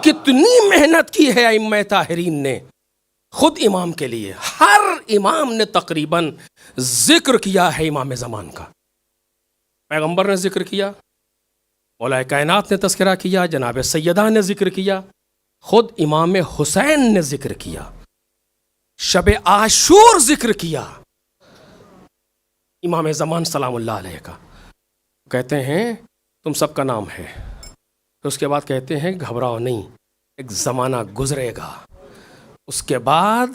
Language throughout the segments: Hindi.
कितनी मेहनत की है अइम्मा ताहिरीन ने खुद इमाम के लिए। हर इमाम ने तकरीबन जिक्र किया है इमाम ज़मान का। पैगंबर ने जिक्र किया, मौलाए कायनात ने तज़किरा किया, जनाब सैयदा ने जिक्र किया, खुद इमाम हुसैन ने जिक्र किया, शब आशूर जिक्र किया इमाम ज़मान सलामुल्लाह अलैह का। कहते हैं तुम सबका नाम है, तो उसके बाद कहते हैं घबराओ नहीं, एक ज़माना गुजरेगा, उसके बाद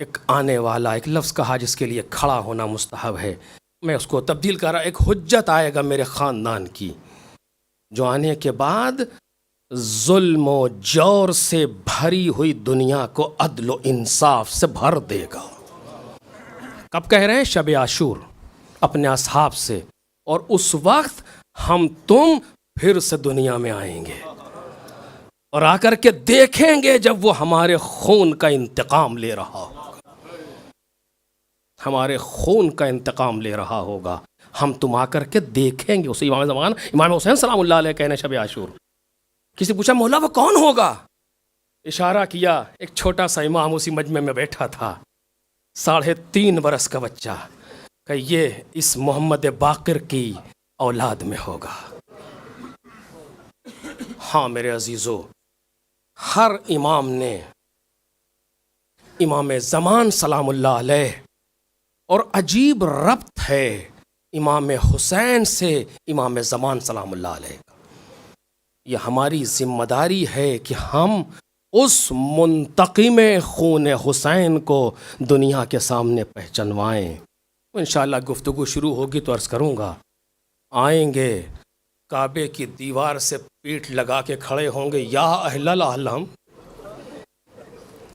एक आने वाला, एक लफ्ज़ कहा जिसके लिए खड़ा होना मुस्तहब है, मैं उसको तब्दील कर रहा, एक हुज्जत आएगा मेरे ख़ानदान की, जो आने के बाद जुल्म व जौर से भरी हुई दुनिया को अदल व इंसाफ से भर देगा। कब कह रहे हैं? शब आशूर, अपने असहाब से। और उस वक्त हम तुम फिर से दुनिया में आएंगे और आकर के देखेंगे जब वो हमारे खून का इंतकाम ले रहा होगा, हमारे खून का इंतकाम ले रहा होगा, हम तुम आकर के देखेंगे उसे। इमाम ज़मान इमाम हुसैन सलामुल्लाह अलैह कहने शब आशूर। किसी पूछा मौला वो कौन होगा? इशारा किया, एक छोटा सा इमाम उसी मजमे में बैठा था, 3.5 बरस का बच्चा, कि ये इस मोहम्मद बाक़िर की औलाद में होगा। हाँ मेरे अजीज़ों, हर इमाम ने इमाम ज़मान सलामुल्लाह अलैह, और अजीब रब्त है इमाम हुसैन से इमाम ज़मान सलामुल्लाह अलैह का। यह हमारी ज़िम्मेदारी है कि हम उस मुंतक़िम खून हुसैन को दुनिया के सामने पहचानवाएँ। इंशाअल्लाह गुफ्तगू शुरू होगी तो अर्ज़ करूँगा, आएंगे काबे की दीवार से पीठ लगा के खड़े होंगे, या अहलल आलम,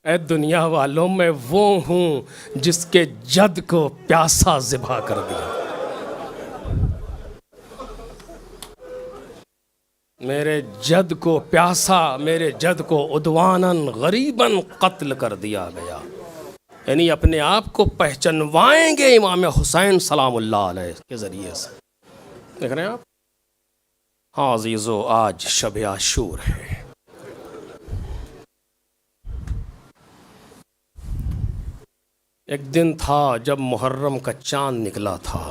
ऐ दुनिया वालों, मैं वो हूँ जिसके जद को प्यासा ज़िबा कर दिया, मेरे जद को प्यासा, मेरे जद को उद्वानन गरीबन कत्ल कर दिया गया। यानी अपने आप को पहचानवाएंगे इमाम हुसैन सलामुल्लाह अलैह के ज़रिए से। देख रहे हैं आप? हाँ अज़ीज़ों, आज शब आशूर है। एक दिन था जब मुहर्रम का चाँद निकला था,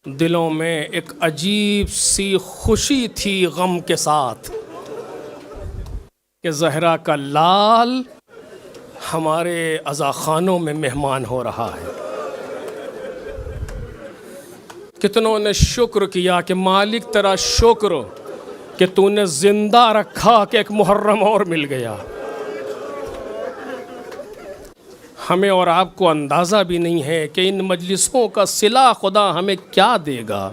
दिलों में एक अजीब सी खुशी थी गम के साथ कि ज़हरा का लाल हमारे अज़ाख़ानों में मेहमान हो रहा है। कितनों ने शुक्र किया कि मालिक तेरा शुक्र कि तूने ज़िंदा रखा कि एक मुहर्रम और मिल गया। हमें और आपको अंदाज़ा भी नहीं है कि इन मजलिसों का सिला खुदा हमें क्या देगा।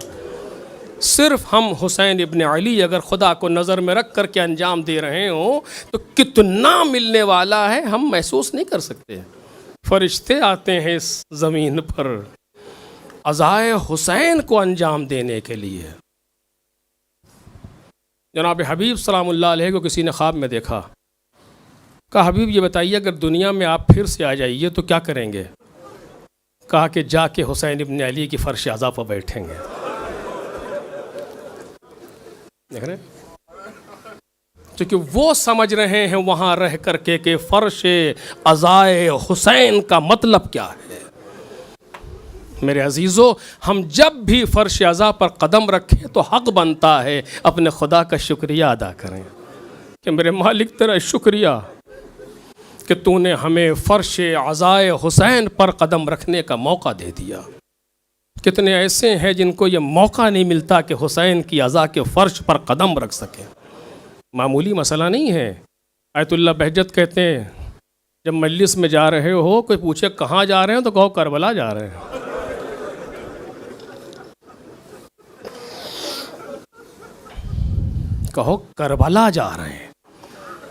सिर्फ हम हुसैन इब्न अली अगर खुदा को नज़र में रख कर के अंजाम दे रहे हों तो कितना मिलने वाला है हम महसूस नहीं कर सकते। फरिश्ते आते हैं इस ज़मीन पर अज़ाए हुसैन को अंजाम देने के लिए। जनाब हबीब सलामुल्लाह अलैह को किसी ने ख्वाब में देखा, कहा हबीब ये बताइए अगर दुनिया में आप फिर से आ जाइए तो क्या करेंगे? कहा कि जाके हुसैन इब्न अली की फ़र्श अज़ा पर बैठेंगे। देख रहे, क्योंकि वो समझ रहे हैं वहाँ रह कर के कि फ़र्श अज़ाए हुसैन का मतलब क्या है। मेरे अजीज़ों, हम जब भी फ़र्श अज़ा पर कदम रखें तो हक़ बनता है अपने खुदा का शुक्रिया अदा करें कि मेरे मालिक तेरा शुक्रिया कि तूने हमें फ़र्श अज़ाए हुसैन पर कदम रखने का मौका दे दिया। कितने ऐसे हैं जिनको ये मौका नहीं मिलता कि हुसैन की अज़ा के फ़र्श पर कदम रख सकें। मामूली मसला नहीं है। आयतुल्लाह बहजत कहते हैं जब मजलिस में जा रहे हो कोई पूछे कहाँ जा रहे हो तो कहो करबला जा रहे हैं। कहो करबला जा रहे हैं,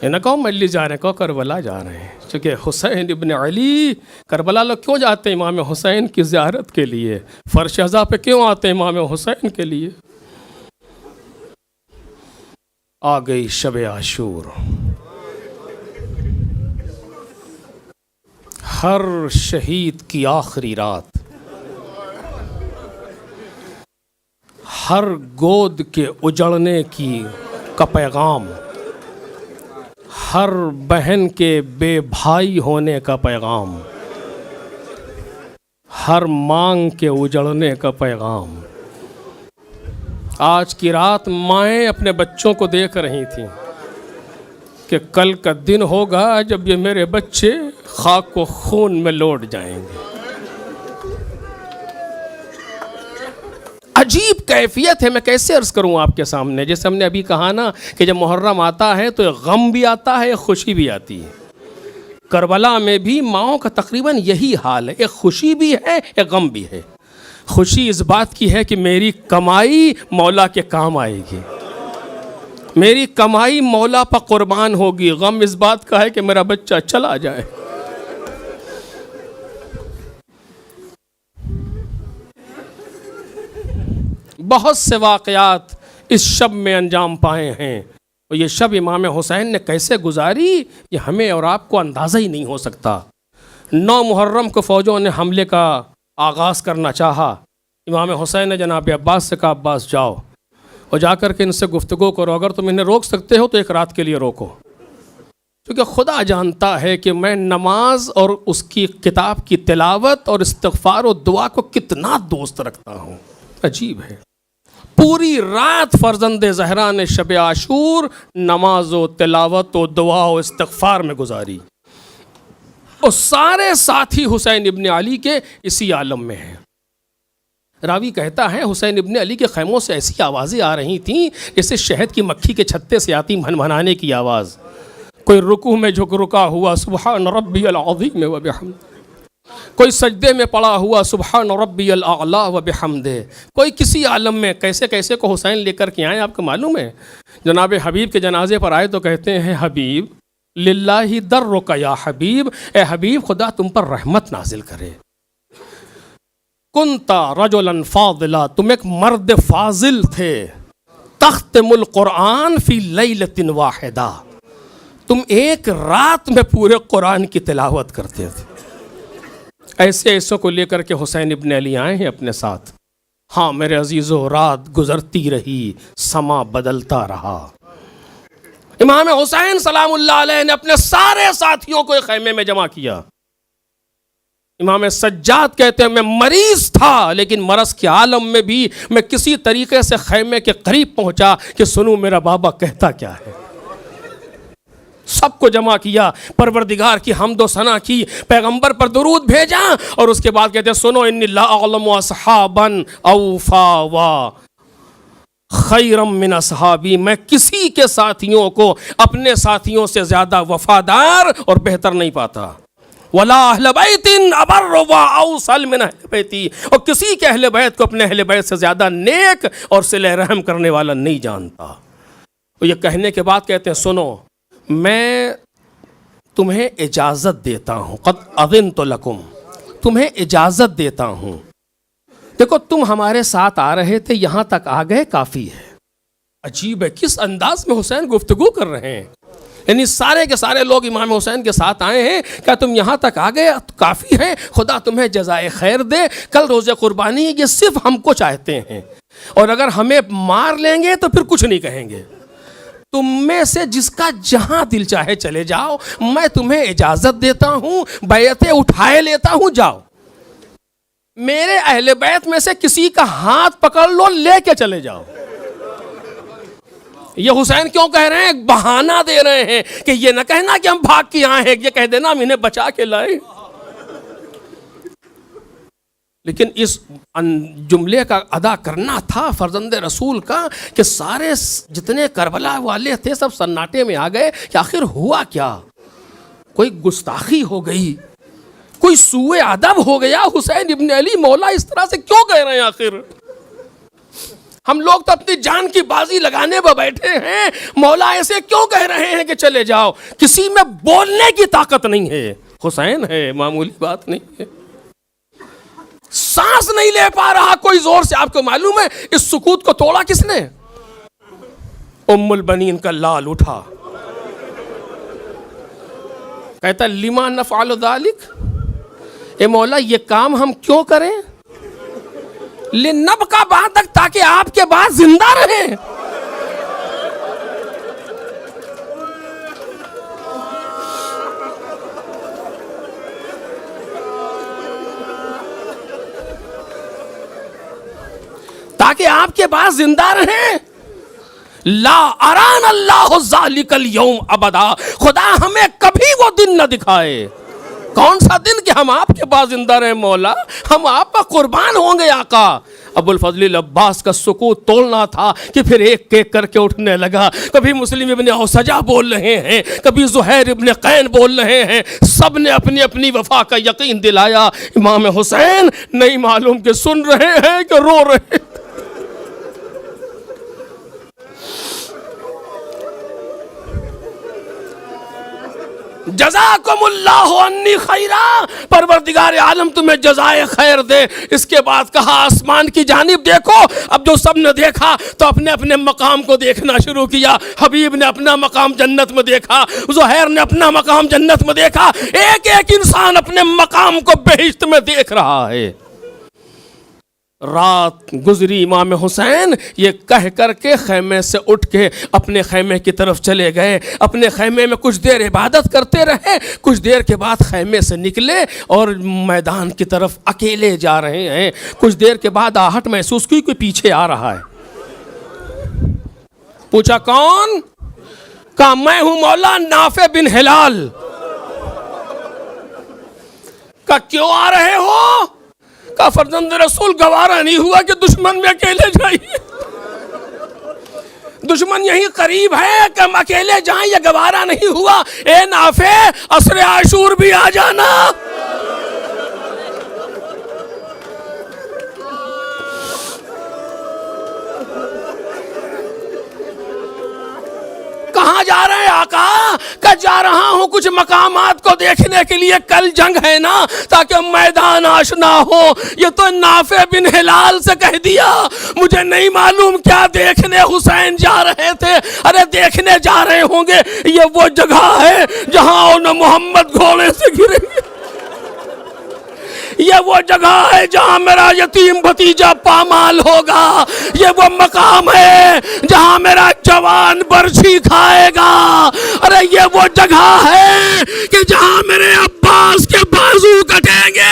ये ना कहो मजलिस जा रहे हैं, कहो करबला जा रहे हैं। क्योंकि हुसैन इब्न अली, करबला लोग क्यों जाते हैं? इमाम हुसैन की ज़ियारत के लिए। फ़र्श अज़ा पे क्यों आते हैं? इमाम हुसैन के लिए। आ गई शब आशूर। हर शहीद की आखिरी रात, हर गोद के उजड़ने की का पैगाम, हर बहन के बेभाई होने का पैगाम, हर मांग के उजड़ने का पैगाम। आज की रात माएँ अपने बच्चों को देख रही थीं कि कल का दिन होगा जब ये मेरे बच्चे खाक को खून में लौट जाएंगे। अजीब कैफियत है, मैं कैसे अर्ज करूं आपके सामने। जैसे हमने अभी कहा ना कि जब मुहर्रम आता है तो गम भी आता है, खुशी भी आती है। करबला में भी माओं का तकरीबन यही हाल है, एक खुशी भी है एक गम भी है। खुशी इस बात की है कि मेरी कमाई मौला के काम आएगी, मेरी कमाई मौला पर कुर्बान होगी। गम इस बात का है कि मेरा बच्चा चला जाए। बहुत से वाक़यात इस शब में अंजाम पाए हैं और ये शब इमाम हुसैन ने कैसे गुजारी ये हमें और आपको अंदाज़ा ही नहीं हो सकता। 9 मुहर्रम को फ़ौजों ने हमले का आगाज़ करना चाहा। इमाम हुसैन ने जनाब अब्बास से कहा, अब्बास जाओ और जाकर के इनसे गुफ्तगू करो, अगर तुम इन्हें रोक सकते हो तो एक रात के लिए रोको, क्योंकि खुदा जानता है कि मैं नमाज और उसकी किताब की तिलावत और इस्तिग़फ़ार और दुआ को कितना दोस्त रखता हूँ। अजीब है, पूरी रात फ़र्जंदे ज़हरा ने शब आशूर नमाज व तिलावत व दुआ व इस्तिग़फ़ार में गुजारी और सारे साथी हुसैन इब्न अली के इसी आलम में हैं। रावी कहता है हुसैन इब्न अली के खैमों से ऐसी आवाज़ें आ रही थीं जैसे शहद की मक्खी के छत्ते से आती भनभनाने की आवाज़। कोई रुकू में झुक रुका हुआ सुबहान रब्बियल अज़ीम व बिहम्दिही, कोई सजदे में पड़ा हुआ सुबहान रब्बियल आला व बिहम्दिही, कोई किसी आलम में। कैसे कैसे को हुसैन लेकर के आए आपको मालूम है। जनाब हबीब के जनाजे पर आए तो कहते हैं, हबीब लिल्लाहि दर्रुका या हबीब, ए हबीब खुदा तुम पर रहमत नाजिल करे। कुंता रजुलन फादिला, तुम एक मर्द फाजिल थे। तख्तमुल कुरान फी लैलतिन वाहिदा, तुम एक रात में पूरे कुरान की तिलावत करते थे। ऐसे ऐसों को लेकर के हुसैन इब्न अली आए हैं अपने साथ। हाँ मेरे अजीज़ों, रात गुजरती रही, समा बदलता रहा। इमाम हुसैन सलामुल्लाह अलैह ने अपने सारे साथियों को एक खैमे में जमा किया। इमाम सज्जाद कहते हैं, मैं मरीज था लेकिन मरस के आलम में भी मैं किसी तरीके से खैमे के करीब पहुंचा कि सुनूं मेरा बाबा कहता क्या है। सबको जमा किया, परवरदिगार की हम्दो सना की, पैगंबर पर दुरूद भेजा और उसके बाद कहते हैं, सुनो इन्नी ला अअलमु अस्हाबन औफा व खैरम मिन अस्हाबी, मैं किसी के साथियों को अपने साथियों से ज़्यादा वफादार और बेहतर नहीं पाता। वला अहले बैतिन अबर्र व औसल मिन अहले बैती, और किसी के अहले बैत को अपने अहले बैत से ज़्यादा नेक और सिले रहम करने वाला नहीं जानता। तो ये कहने के बाद कहते हैं, सुनो मैं तुम्हें इजाज़त देता हूँ, क़द अज़िनतु लकुम, तुम्हें इजाज़त देता हूँ। देखो तुम हमारे साथ आ रहे थे, यहाँ तक आ गए, काफ़ी है। अजीब है किस अंदाज में हुसैन गुफ्तगू कर रहे हैं। यानी सारे के सारे लोग इमाम हुसैन के साथ आए हैं, क्या तुम यहाँ तक आ गए, तो काफ़ी है, खुदा तुम्हें जज़ाए खैर दे, कल रोज़े कुर्बानी ये सिर्फ हमको चाहते हैं और अगर हमें मार लेंगे तो फिर कुछ नहीं कहेंगे। तुम में से जिसका जहां दिल चाहे चले जाओ, मैं तुम्हें इजाजत देता हूं, बैयतें उठाए लेता हूं, जाओ। मेरे अहले बैत में से किसी का हाथ पकड़ लो, लेके चले जाओ। ये हुसैन क्यों कह रहे हैं, एक बहाना दे रहे हैं कि ये ना कहना कि हम भाग के आए हैं, ये कह देना हम इन्हें बचा के लाए। लेकिन इस जुमले का अदा करना था फर्जंदे रसूल का कि सारे जितने करबला वाले थे सब सन्नाटे में आ गए कि आखिर हुआ क्या। कोई गुस्ताखी हो गई, कोई सूए अदब हो गया। हुसैन इब्न अली मौला इस तरह से क्यों कह रहे हैं आखिर। हम लोग तो अपनी जान की बाजी लगाने पर बैठे हैं, मौला ऐसे क्यों कह रहे हैं कि चले जाओ। किसी में बोलने की ताकत नहीं है। हुसैन है, मामूली बात नहीं है। सांस नहीं ले पा रहा कोई जोर से। आपको मालूम है इस सुकूत को तोड़ा किसने। उम्मुल बनीन का लाल उठा, कहता लिमा नफ़अलु ज़ालिक, ए मौला ये काम हम क्यों करें। लिनब्का बादक, ताकि आपके बाद जिंदा रहे। ताकि आपके पास जिंदा रहें। ला अरान अल्लाह ज़ालिकल यौम अबदा, खुदा हमें कभी वो दिन न दिखाए। कौन सा दिन कि हम आपके पास जिंदा रहे मौला, हम आप पर कुर्बान होंगे आका। अबुल फजल अब्बास का सुकूत तोड़ना था कि फिर एक एक करके उठने लगा। कभी मुस्लिम इब्ने औसजा बोल रहे हैं, कभी ज़ुहैर इब्ने कैन बोल रहे हैं, सब ने अपनी अपनी वफा का यकीन दिलाया। इमाम हुसैन नहीं मालूम कि सुन रहे हैं कि रो रहे हैं। जज़ाकुमुल्लाहु अन्नी खैरा, परवरदिगार आलम तुम्हें जज़ाए खैर दे। इसके बाद कहा आसमान की जानिब देखो। अब जो सब ने देखा तो अपने अपने मकाम को देखना शुरू किया। हबीब ने अपना मकाम जन्नत में देखा, ज़ुहैर ने अपना मकाम जन्नत में देखा, एक एक इंसान अपने मकाम को बेहिश्त में देख रहा है। रात गुजरी, इमाम हुसैन ये कह करके खैमे से उठ के अपने खैमे की तरफ चले गए। अपने खैमे में कुछ देर इबादत करते रहे। कुछ देर के बाद खैमे से निकले और मैदान की तरफ अकेले जा रहे हैं। कुछ देर के बाद आहट महसूस की कोई पीछे आ रहा है। पूछा कौन? कहा मैं हूं मौला नाफे बिन हिलाल। कहा क्यों आ रहे हो? का फर्जंद रसूल गवारा नहीं हुआ कि दुश्मन में अकेले जाइए। दुश्मन यही करीब है कि हम अकेले जाएं, ये गवारा नहीं हुआ। ए नाफे, असरे आशूर भी आ जाना। कहाँ जा रहे हैं आका? का जा रहा हूं कुछ मकामात को देखने के लिए, कल जंग है ना, ताकि मैदान आशना हो। ये तो नाफे बिन हिलाल से कह दिया। मुझे नहीं मालूम क्या देखने हुसैन जा रहे थे। अरे देखने जा रहे होंगे ये वो जगह है जहां उन मोहम्मद घोड़े से गिरेंगे। ये वो जगह है जहां मेरा यतीम भतीजा पामाल होगा। ये वो मकाम है जहां मेरा जवान बर्छी खाएगा। अरे ये वो जगह है कि जहां मेरे अब्बास के बाजू कटेंगे।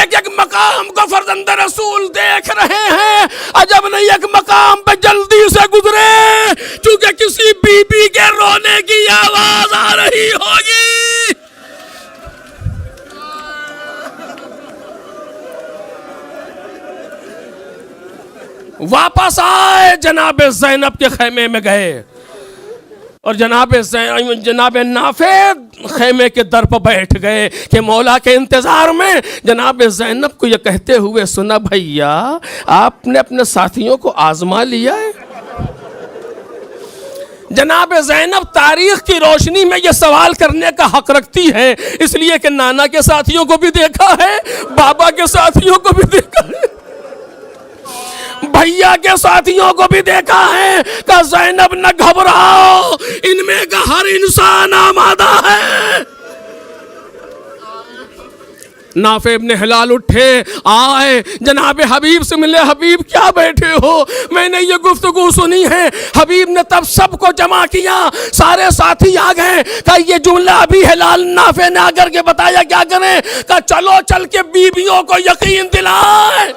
एक एक मकाम को फर्जंद रसूल देख रहे हैं। अजब नहीं एक मकाम पे जल्दी से गुजरे, क्योंकि किसी बीबी के रोने की आवाज आ रही होगी। वापस आए, जनाब ज़ैनब के खैमे में गए और जनाब नाफे खैमे के दर पर बैठ गए कि मौला के इंतजार में। जनाब ज़ैनब को यह कहते हुए सुना, भैया आपने अपने साथियों को आजमा लिया है। जनाब ज़ैनब तारीख की रोशनी में यह सवाल करने का हक रखती है, इसलिए कि नाना के साथियों को भी देखा है, बाबा के साथियों को भी देखा है, भैया के साथियों को भी देखा है। का ज़ैनब न घबराओ, इनमें का हर इंसान आमादा है। नाफे इब्ने हिलाल उठे, आए, जनाब हबीब से मिले। हबीब क्या बैठे हो? मैंने ये गुफ्तगू सुनी है। हबीब ने तब सबको जमा किया, सारे साथी आ गए। का ये जुमला अभी हिलाल नाफे ने आकर के बताया, क्या करें? का चलो चल के बीबियों को यकीन दिलाए।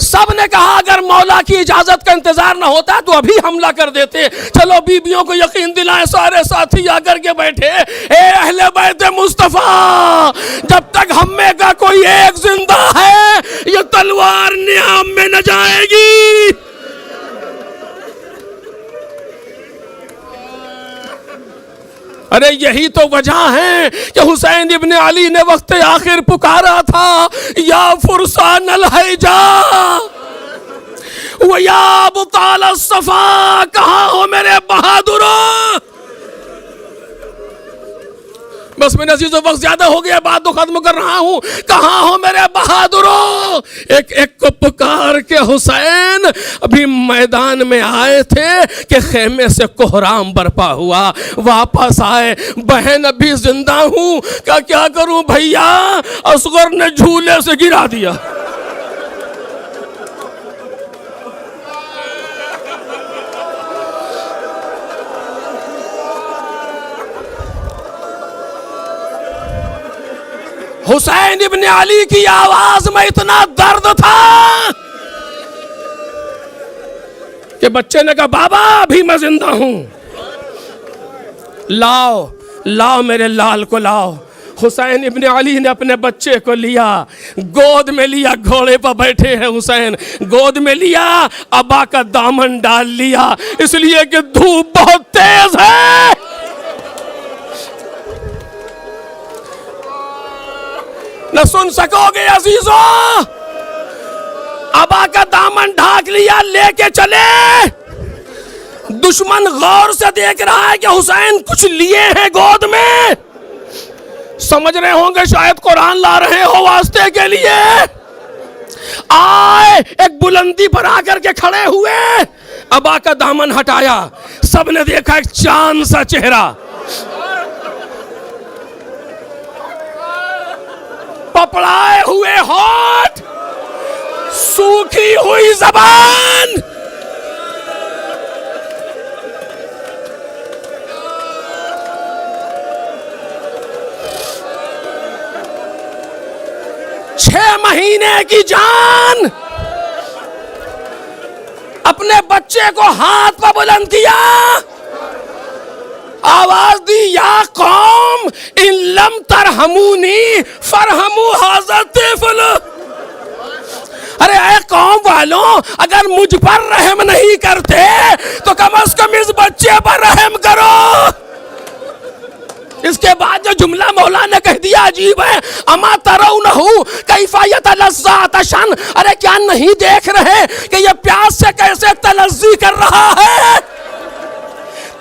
सब ने कहा अगर मौला की इजाजत का इंतजार न होता तो अभी हमला कर देते। चलो बीबियों को यकीन दिलाए। सारे साथी आकर के बैठे। ए अहले बैत मुस्तफा, जब तक हम में का कोई एक जिंदा है ये तलवार नियाम में न जाएगी। अरे यही तो वजह है कि हुसैन इब्ने अली ने वक्त आखिर पुकारा था, या फुरसान अल हैजा व या अबताल सफा, कहाँ हो मेरे बहादुरों। बस मेरे अजीजों वक्त ज्यादा हो गया, बात तो खत्म कर रहा हूं। कहाँ हो मेरे बहादुरों। एक एक को पुकार के हुसैन अभी मैदान में आए थे कि खेमे से कोहराम बरपा हुआ। वापस आए, बहन अभी जिंदा हूं, क्या करूं भैया? असगर ने झूले से गिरा दिया। हुसैन इब्न अली की आवाज में इतना दर्द था कि बच्चे ने कहा बाबा अभी मैं जिंदा हूं, लाओ लाओ मेरे लाल को लाओ। हुसैन इब्न अली ने अपने बच्चे को लिया, गोद में लिया, घोड़े पर बैठे हैं हुसैन, गोद में लिया, अबा का दामन डाल लिया, इसलिए कि धूप बहुत तेज है। न सुन सकोगे अजीजों, अबा का दामन ढाक लिया, लेके चले। दुश्मन गौर से देख रहा है कि हुसैन कुछ लिए हैं गोद में, समझ रहे होंगे शायद कुरान ला रहे हो वास्ते के लिए। आए एक बुलंदी पर आकर के खड़े हुए, अबा का दामन हटाया, सबने देखा एक चांद सा चेहरा, पपड़ाए हुए होठ, सूखी हुई जबान, छह महीने की जान, अपने बच्चे को हाथ पर बुलंद किया, आवाज दी, या कौम इन लम तरहमूनी फरहमू हाज़ा तिफ़ल। अरे ऐ कौम वालों, अगर मुझ पर रहम नहीं करते तो कम से कम इस बच्चे पर रहम करो। इसके बाद जो जुमला मौला ने कह दिया अजीब है, अमा तरौनहु कैफा यतलज़्ज़ा अतशन। अरे क्या नहीं देख रहे कि ये प्यास से कैसे तलज़्ज़ी कर रहा है।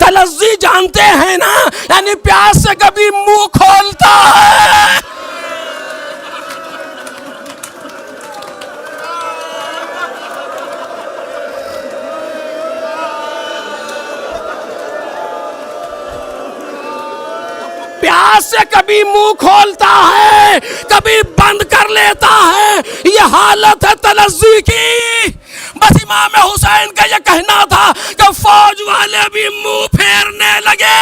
तलज़्ज़ी जानते हैं ना, यानी प्यास से कभी मुंह खोलता है। प्यास से कभी मुंह खोलता है, कभी बंद कर लेता है। ये हालत है तलज़्ज़ी की। बस इमाम हुसैन का ये कहना था कि फौज वाले भी मुंह फेरने लगे।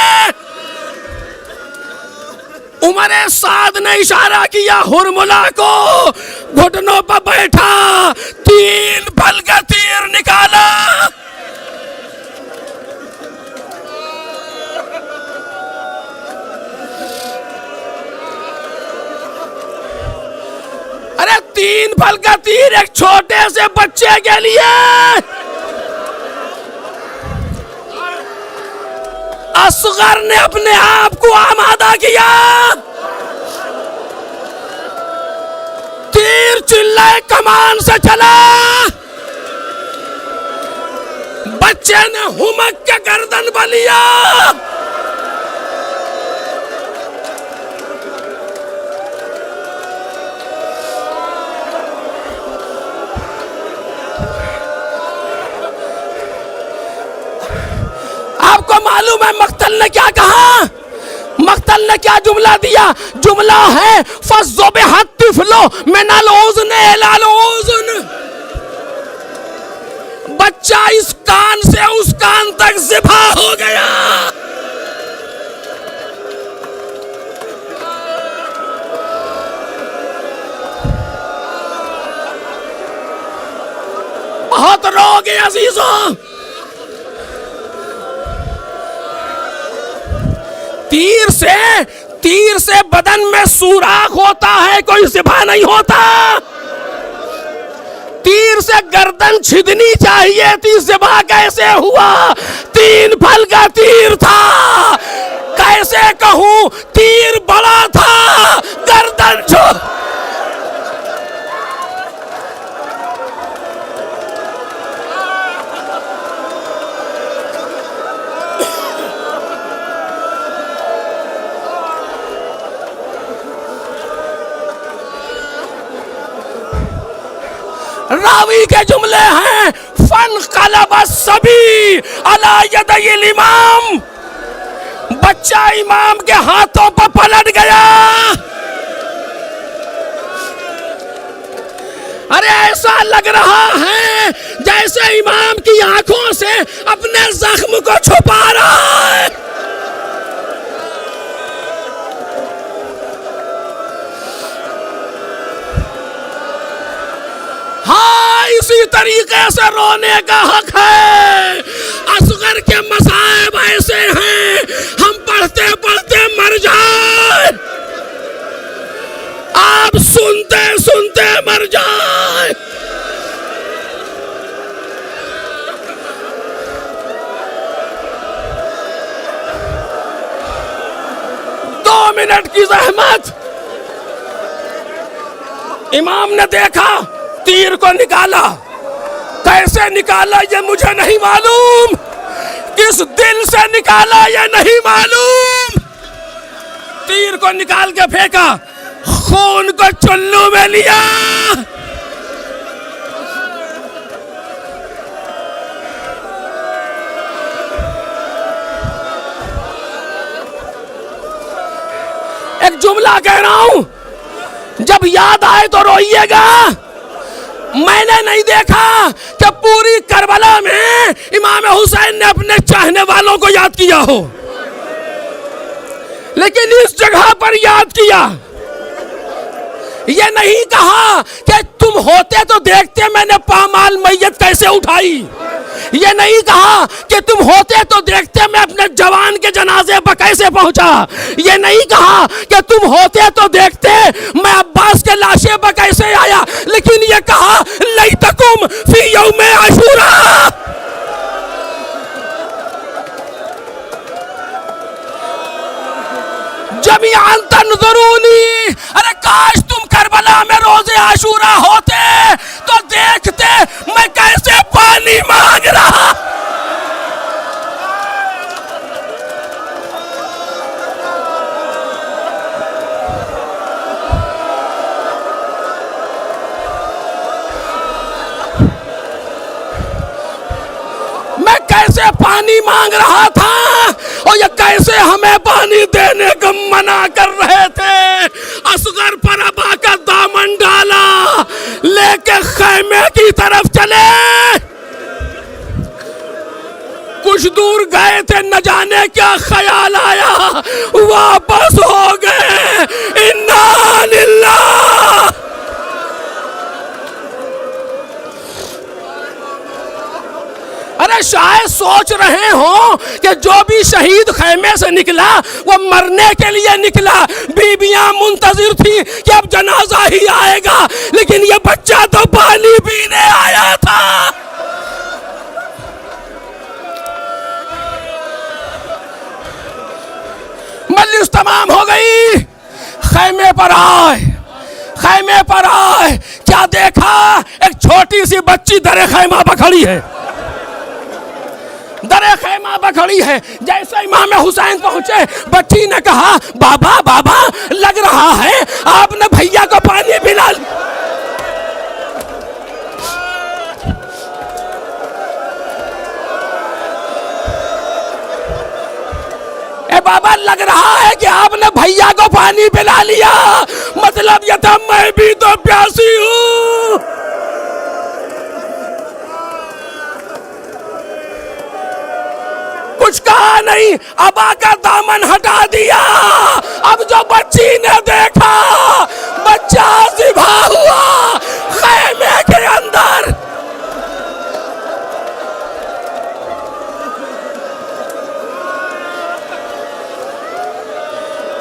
उमर साद ने इशारा किया हुरमुला को, घुटनों पर बैठा, 3 बल का तीर निकाला। अरे 3 बल का तीर एक छोटे से बच्चे के लिए। असगर ने अपने आप को आमादा किया, तीर चिल्लाए कमान से चला, बच्चे ने हुमक के गर्दन पर लिया। आपको मालूम है मक्तल ने क्या कहा? मक्तल ने क्या जुमला दिया? जुमला है फज़्ज़ुबिहत तिफ़्लु मिनल उज़्नि इलल उज़्न। बच्चा इस कान से उस कान तक ज़िबा हो गया। बहुत रोगे अजीजों। तीर से बदन में सुराख होता है, कोई ज़िबा नहीं होता। तीर से गर्दन छिदनी चाहिए थी, ज़िबा कैसे हुआ? 3 फल का तीर था। कैसे कहूं, तीर बड़ा था, गर्दन छोटी। रावी के जुमले हैं, फन कलबा सभी अला यदैल इमाम। बच्चा इमाम के हाथों पर पलट गया। अरे ऐसा लग रहा है जैसे इमाम की आंखों से अपने जख्म को छुपा रहा है। तरीके से रोने का हक है। असगर के मसाइब ऐसे हैं, हम पढ़ते पढ़ते मर जाए, आप सुनते सुनते मर जाए। मिनट की जहमत। इमाम ने देखा, तीर को निकाला, कैसे निकाला ये मुझे नहीं मालूम, किस दिल से निकाला ये नहीं मालूम। तीर को निकाल के फेंका, खून को चुल्लू में लिया, एक जुमला कह रहा हूं, जब याद आए तो रोइएगा। मैंने नहीं देखा कि पूरी करबला में इमाम हुसैन ने अपने चाहने वालों को याद किया हो, लेकिन इस जगह पर याद किया। ये नहीं कहा कि तुम होते तो देखते मैंने पामाल मैयत कैसे उठाई, ये नहीं कहा कि तुम होते तो देखते मैं अपने जवान के जनाजे पर कैसे पहुंचा, ये नहीं कहा कि तुम होते तो देखते मैं अब्बास के लाशे पर कैसे आया, लेकिन ये कहा लैतकुम फी यौमे आशूरा। जमीअन तंजुरूनी, अरे काश तुम करबला में रोजे आशूरा होते तो देखते मैं कैसे पानी मांग रहा। मैं कैसे पानी मांग रहा था और ये कैसे हमें पानी देने को मना कर रहे थे। असगर पर अबा का दामन डाला, लेके खैमे की तरफ चले। कुछ दूर गए थे, न जाने क्या ख्याल आया, वापस हो गए। इन्ना लिल्लाह। अरे शायद सोच रहे हो कि जो भी शहीद खैमे से निकला वो मरने के लिए निकला। बीबियां मुंतजिर थी कि अब जनाजा ही आएगा, लेकिन ये बच्चा तो पानी पीने आया था। मजलिस तमाम हो गई, खैमे पर आए, खैमे पर आए, क्या देखा, एक छोटी सी बच्ची दरे खैमा पर खड़ी है, दरे खैमा पर खड़ी है। जैसे इमाम हुसैन पहुंचे, बच्ची ने कहा बाबा बाबा लग रहा है आपने भैया को पानी पिला। ए बाबा लग रहा है कि आपने भैया को पानी पिला लिया, मतलब यह था मैं भी तो प्यासी हूं। कुछ कहा नहीं, अबा का दामन हटा दिया। अब जो बच्ची ने देखा, बच्चा ज़िबा हुआ खैमे के अंदर।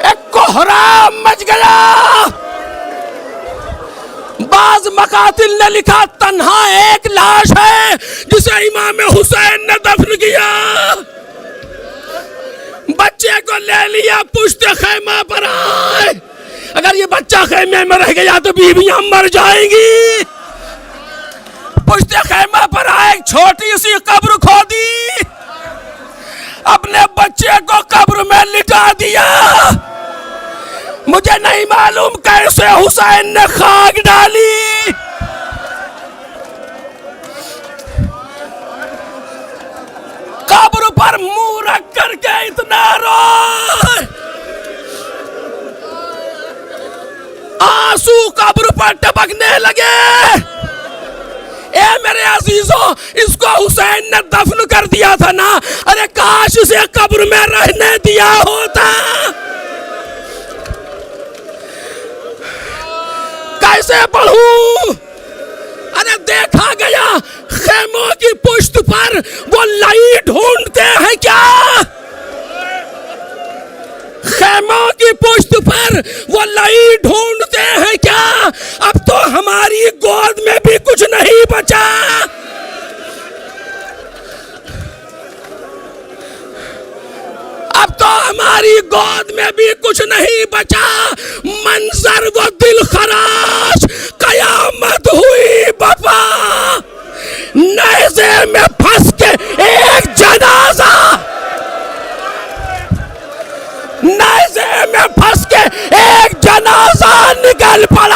एक कोहराम मच गया। बाज मकातिल ने लिखा तन्हा एक लाश है जिसे इमाम हुसैन ने दफन किया। बच्चे को ले लिया, पुश्ते खैमा पर आए। अगर ये बच्चा खैमे में रह गया तो बीवियां मर जाएंगी। पुश्ते खैमा पर आए, छोटी सी कब्र खोदी, अपने बच्चे को कब्र में लिटा दिया। मुझे नहीं मालूम कैसे हुसैन ने खाक डाली। कब्र पर मुंह रख करके इतना रोए, आंसू कब्र पर टपकने लगे। ए मेरे अजीजों, इसको हुसैन ने दफन कर दिया था ना, अरे काश इसे कब्र में रहने दिया होता। कैसे पढ़ूं? अरे देखा गया खेमों की पुष्ट पर वो लाई ढूंढते हैं क्या? खेमों की पुष्ट पर वो लाई ढूंढते हैं क्या? अब तो हमारी गोद में भी कुछ नहीं बचा। अब तो हमारी गोद में भी कुछ नहीं बचा। मंजर वो दिल खराश, कयामत हुई बपा। नेज़े में फंस के एक जनाजा, नेज़े में फंस के एक जनाजा निकल पड़ा।